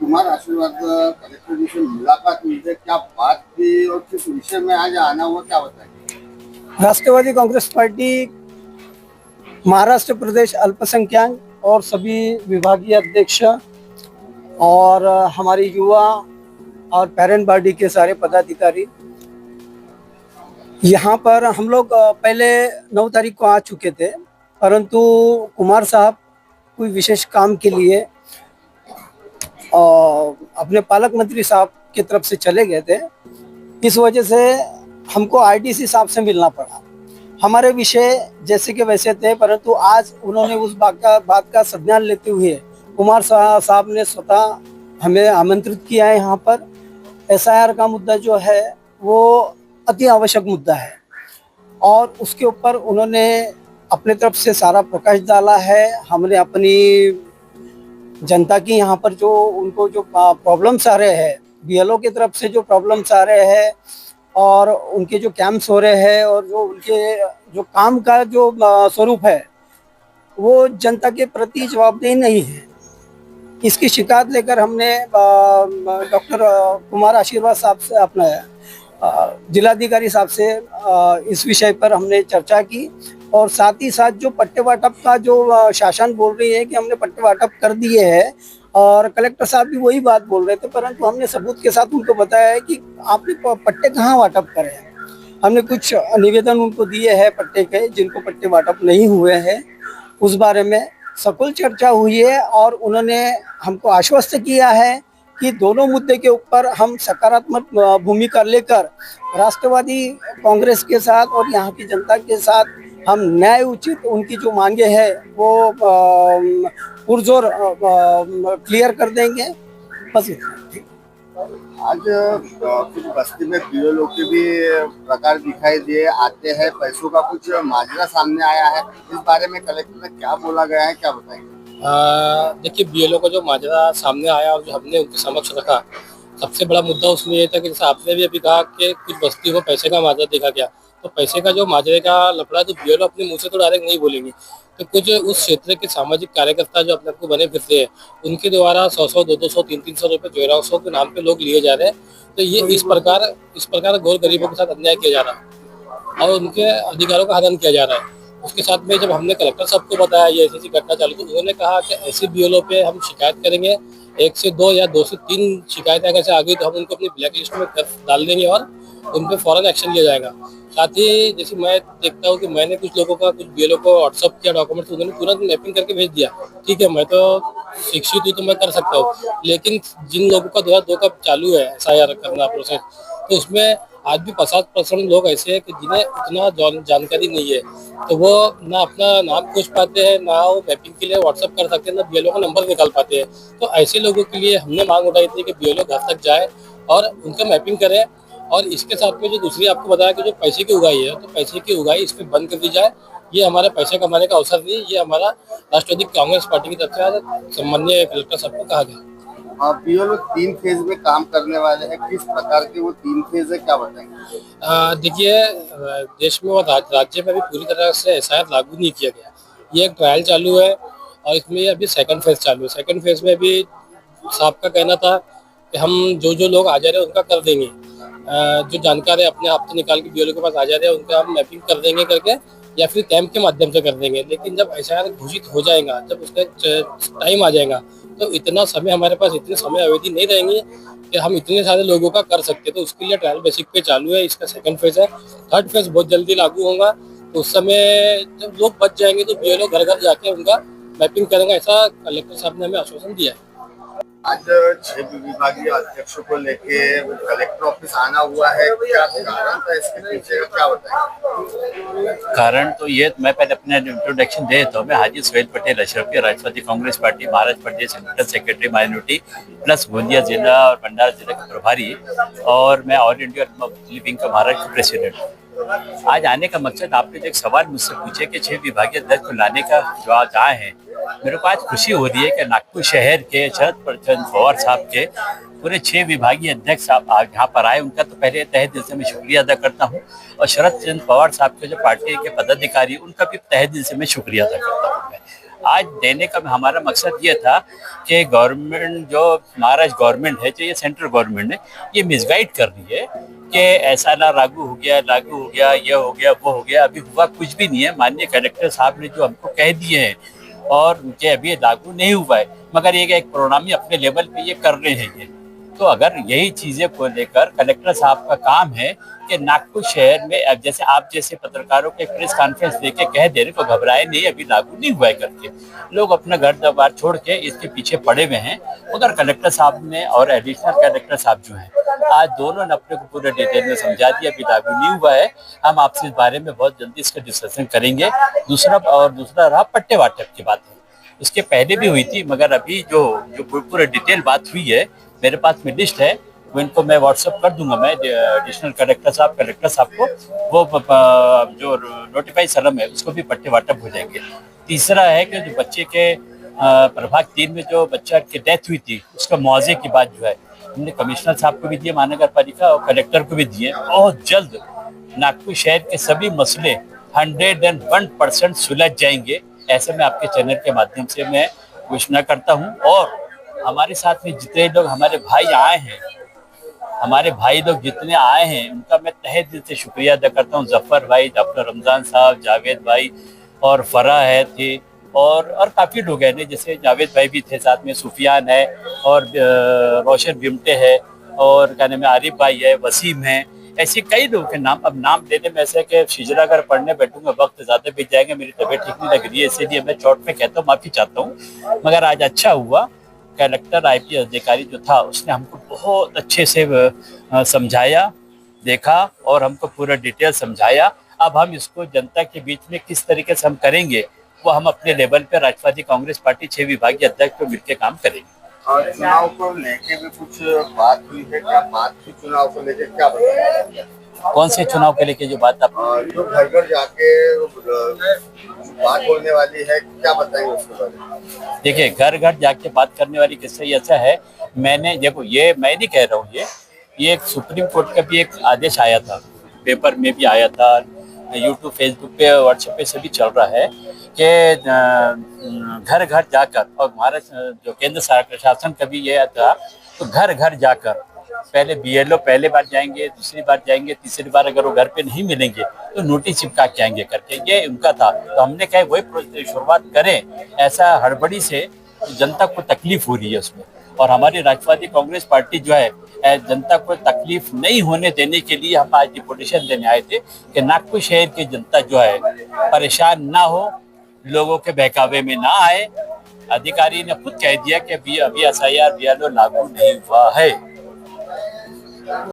कुमार आशीर्वाद कलेक्टर जी से मुलाकात हुई है, क्या बात की और किस विषय में आज आना हुआ, क्या बताएंगे? राष्ट्रवादी कांग्रेस पार्टी महाराष्ट्र प्रदेश अल्पसंख्यक और सभी विभागीय अध्यक्ष और हमारी युवा और पेरेंट बॉडी के सारे पदाधिकारी यहाँ पर हम लोग पहले 9 तारीख को आ चुके थे, परंतु कुमार साहब कोई विशेष काम के लिए अपने पालक मंत्री साहब की तरफ से चले गए थे। इस वजह से हमको आईडीसी साहब से मिलना पड़ा। हमारे विषय जैसे के वैसे थे, परंतु आज उन्होंने उस बात का संज्ञान लेते हुए कुमार साहब ने स्वतः हमें आमंत्रित किया है। यहाँ पर एसआईआर का मुद्दा जो है वो अति आवश्यक मुद्दा है और उसके ऊपर उन्होंने अपने तरफ से सारा प्रकाश डाला है। हमने अपनी जनता की यहाँ पर जो उनको जो प्रॉब्लम्स आ रहे हैं, बीएलओ की तरफ से जो प्रॉब्लम्स आ रहे हैं और उनके जो कैंप्स हो रहे हैं और जो उनके जो काम का जो स्वरूप है वो जनता के प्रति जवाबदेही नहीं है, इसकी शिकायत लेकर हमने डॉक्टर कुमार आशीर्वाद साहब से अपना जिलाधिकारी साहब से इस विषय पर हमने चर्चा की और साथ ही साथ जो पट्टे वाटप का जो शासन बोल रही है कि हमने पट्टे वाटप कर दिए हैं और कलेक्टर साहब भी वही बात बोल रहे थे, परंतु हमने सबूत के साथ उनको बताया है कि आपने पट्टे कहाँ वाटप करे हैं। हमने कुछ निवेदन उनको दिए हैं पट्टे के, जिनको पट्टे वाटप नहीं हुए हैं, उस बारे में सकुल चर्चा हुई है और उन्होंने हमको आश्वस्त किया है कि दोनों मुद्दे के ऊपर हम सकारात्मक भूमिका लेकर राष्ट्रवादी कांग्रेस के साथ और यहाँ की जनता के साथ हम न्याय उचित उनकी जो मांगे हैं वो पुरजोर क्लियर कर देंगे। बस इतना। आज कुछ बस्ती में बीएलओ के भी प्रकार दिखाई दिए आते हैं, पैसों का कुछ माजरा सामने आया है, इस बारे में कलेक्टर में क्या बोला गया है, क्या बताएंगे? देखिए, बीएलओ का जो माजरा सामने आया और जो हमने उनके समक्ष रखा, सबसे बड़ा मुद्दा उसमें ये था कि जैसे आपने भी अभी कहा कि कुछ बस्ती को पैसे का माजरा देखा गया, तो पैसे का जो माजरे का लफड़ा तो बीएलओ अपने मुंह से तो डायरेक्ट नहीं बोलेंगे, तो कुछ उस क्षेत्र के सामाजिक कार्यकर्ता जो अपने को बने फिरते हैं उनके द्वारा 100-100, 200-200, 300-300 रुपये जेरोक्सों के नाम पे लोग लिए जा रहे हैं। तो ये इस प्रकार गौर गरीबों के साथ अन्याय किया जा रहा है और उनके अधिकारों का हनन किया जा रहा है। उसके साथ में जब हमने कलेक्टर साहब को बताया ये ऐसी घटना चालू, तो उन्होंने कहा कि ऐसे बीएलओ पे हम शिकायत करेंगे, 1 से 2 या 2 से 3 शिकायतें अगर से आ गई तो हम उनको अपनी ब्लैक लिस्ट में डाल देंगे और उन पर फौरन एक्शन लिया जाएगा। साथ ही जैसे मैं देखता हूँ कि मैंने कुछ लोगों का कुछ बीएलओ को व्हाट्सअप किया डॉक्यूमेंट्स, उन्होंने तुरंत मैपिंग करके भेज दिया। ठीक है, मैं तो शिक्षित हूँ तो मैं कर सकता हूँ, लेकिन जिन लोगों का 2002 का चालू है एसआईआर करना प्रोसेस, तो उसमें आज भी 50% लोग ऐसे हैं कि जिन्हें इतना जानकारी नहीं है, तो वो ना अपना नाम पूछ पाते हैं, ना वो मैपिंग के लिए व्हाट्सअप कर सकते हैं, ना बीएलओ का नंबर निकाल पाते हैं। तो ऐसे लोगों के लिए हमने मांग उठाई थी कि बीएलओ घर तक जाए और उनका मैपिंग करें। और इसके साथ में जो दूसरी आपको बताया कि जो पैसे की उगाही है, तो पैसे की उगाही इसमें बंद कर दी जाए। ये हमारे पैसे कमाने का अवसर नहीं, ये हमारा राष्ट्रवादी कांग्रेस पार्टी की तरफ से आज सम्माननीय कलेक्टर साहब को कहा गया। बीएलओ 3 फेज में काम करने वाले हैं, किस प्रकार के वो 3 फेज है, क्या बताएंगे? देखिए, देश में और राज्य में अभी पूरी तरह से एसआईआर लागू नहीं किया गया। ये एक ट्रायल चालू है और इसमें अभी सेकंड फेज चालू है। सेकंड फेज में भी साहब का कहना था कि हम जो लोग आ जा रहे हैं उनका कर देंगे, जो जानकार है अपने आप से निकाल के बीएलओ के पास आ जा रहे हैं उनका हम मैपिंग कर देंगे करके, या फिर कैंप के माध्यम से कर देंगे। लेकिन जब एसआईआर घोषित हो जाएगा, जब उसका टाइम आ जाएगा, तो इतना समय हमारे पास, इतने समय अवधि नहीं रहेंगी कि हम इतने सारे लोगों का कर सकते। तो उसके लिए ट्रायल बेसिक पे चालू है, इसका सेकंड फेज है। थर्ड फेज बहुत जल्दी लागू होगा, तो उस समय जब लोग बच जाएंगे तो बीएलओ घर घर जाके उनका मैपिंग करेंगे, ऐसा कलेक्टर साहब ने हमें आश्वासन दिया है। आज 6 विभागीय अध्यक्षों को लेके कलेक्टर ऑफिस आना हुआ है, क्या कारण था इसके पीछे, क्या बताएं? कारण तो ये, मैं पहले अपने इंट्रोडक्शन दे देता हूँ। मैं हाजी सुहेल पटेल अशरफी, राष्ट्रवादी कांग्रेस पार्टी महाराष्ट्र प्रदेश central secretary minority plus Gondia जिला और भंडारा जिला का प्रभारी, और मैं ऑल इंडिया मुस्लिम विंग का महाराष्ट्र प्रेसिडेंट हूँ। आज आने का मकसद, आपने जो एक सवाल मुझसे पूछे कि 6 विभागीय अध्यक्ष को लाने का जो आज आए हैं, मेरे को आज खुशी हो रही है कि नागपुर शहर के शरद चंद्र पवार साहब के पूरे 6 विभागीय अध्यक्ष आप यहाँ पर आए, उनका तो पहले तहे दिल से मैं शुक्रिया अदा करता हूँ। और शरद चंद्र पवार साहब के जो पार्टी के पदाधिकारी, उनका भी तहे दिल से मैं शुक्रिया अदा करता हूँ। आज देने का हमारा मकसद ये था कि गवर्नमेंट जो महाराष्ट्र गवर्नमेंट है, जो ये सेंट्रल गवर्नमेंट है, ये मिसगाइड कर रही है कि ऐसा ना लागू हो गया, ये हो गया, वो हो गया। अभी हुआ कुछ भी नहीं है। माननीय कलेक्टर साहब ने जो हमको कह दिए हैं और उनके अभी लागू नहीं हुआ है, मगर ये एक प्रोग्रामी अपने लेवल पे ये कर रहे हैं ये। तो अगर यही चीजें को लेकर कलेक्टर साहब का काम है कि नागपुर शहर में अब जैसे आप जैसे पत्रकारों के प्रेस कॉन्फ्रेंस देके कह दे रहे, तो घबराए नहीं, अभी लागू नहीं हुआ है करके लोग अपना घर दरबार छोड़ के इसके पीछे पड़े हुए हैं। उधर कलेक्टर साहब ने और एडिशनल कलेक्टर साहब जो हैं, आज दोनों ने अपने को पूरे डिटेल में समझा दिया, अभी लागू नहीं हुआ है। हम आपसे इस बारे में बहुत जल्दी इसका डिस्कशन करेंगे। दूसरा रहा पट्टे वाटप की बात है, उसके पहले भी हुई थी, मगर अभी जो पूरा डिटेल बात हुई है, मेरे पास में लिस्ट है, वो इनको मैं व्हाट्सअप कर दूंगा। मैं एडिशनल कलेक्टर साहब को वो जो नोटिफाई सलम है उसको भी पट्टे वाटप हो जाएंगे। तीसरा है कि जो बच्चे के प्रभाग 3 में जो बच्चा की डेथ हुई थी, उसका मुआवजे की बात जो है हमने कमिश्नर साहब को भी दिए, महानगर पालिका और कलेक्टर को भी दिए। बहुत जल्द नागपुर शहर के सभी मसले 101% सुलझ जाएंगे, ऐसे मैं आपके चैनल के माध्यम से मैं घोषणा करता हूँ। और हमारे साथ में जितने लोग हमारे भाई आए हैं, हमारे भाई लोग जितने आए हैं, उनका मैं तहे दिल से शुक्रिया अदा करता हूँ। जफर भाई, डॉक्टर रमजान साहब, जावेद भाई और फराह है थे, और काफ़ी लोग हैं, जैसे जावेद भाई भी थे, साथ में सुफियान है और रोशन बिमटे है, और क्या नाम है, आरिफ भाई है, वसीम है, ऐसे कई लोग के नाम। अब नाम लेने में ऐसे कि शिजरा अगर पढ़ने बैठूंगा वक्त ज़्यादा बीत जाएगा, मेरी तबीयत ठीक नहीं लग रही है, इसीलिए मैं चौट में कहता हूँ, माफ़ी चाहता हूँ। मगर आज अच्छा हुआ, कलेक्टर IPS अधिकारी जो था उसने हमको बहुत अच्छे से समझाया, देखा और हमको पूरा डिटेल समझाया। अब हम इसको जनता के बीच में किस तरीके से हम करेंगे, वो हम अपने लेवल पे राष्ट्रवादी कांग्रेस पार्टी 6 विभागीय अध्यक्ष को मिलकर काम करेंगे। और चुनाव को लेके भी कुछ बात हुई है क्या? बात हुई चुनाव को लेके, क्या बताएंगे? कौन से चुनाव के लेके जो बात आप जो घर घर जाके बात होने वाली है, क्या बताएंगे उसके बारे में? देखिए, घर घर जाके बात करने वाली किस्सा ऐसा है, मैंने देखो, ये मैं नहीं कह रहा हूँ, ये एक सुप्रीम कोर्ट का भी एक आदेश आया था, पेपर में भी आया था, यूट्यूब, फेसबुक पे, व्हाट्सएप पे सभी चल रहा है कि घर घर जाकर, और महाराष्ट्र जो केंद्र सरकार शासन का भी ये था, तो घर घर जाकर पहले BLO पहले बार जाएंगे, दूसरी बार जाएंगे, तीसरी बार अगर वो घर पे नहीं मिलेंगे तो नोटिस चिपका के आएंगे करके, ये उनका था। तो हमने कहा वही शुरुआत करें, ऐसा हड़बड़ी से जनता को तकलीफ हो रही है उसमें, और हमारी राष्ट्रवादी कांग्रेस पार्टी जो है जनता को तकलीफ नहीं होने देने के लिए हम आज डिपुटेशन देने आए थे कि नागपुर शहर की जनता जो है परेशान ना हो, लोगों के बहकावे में ना आए। अधिकारी ने खुद कह दिया कि अभी SIR BLO लागू नहीं हुआ है।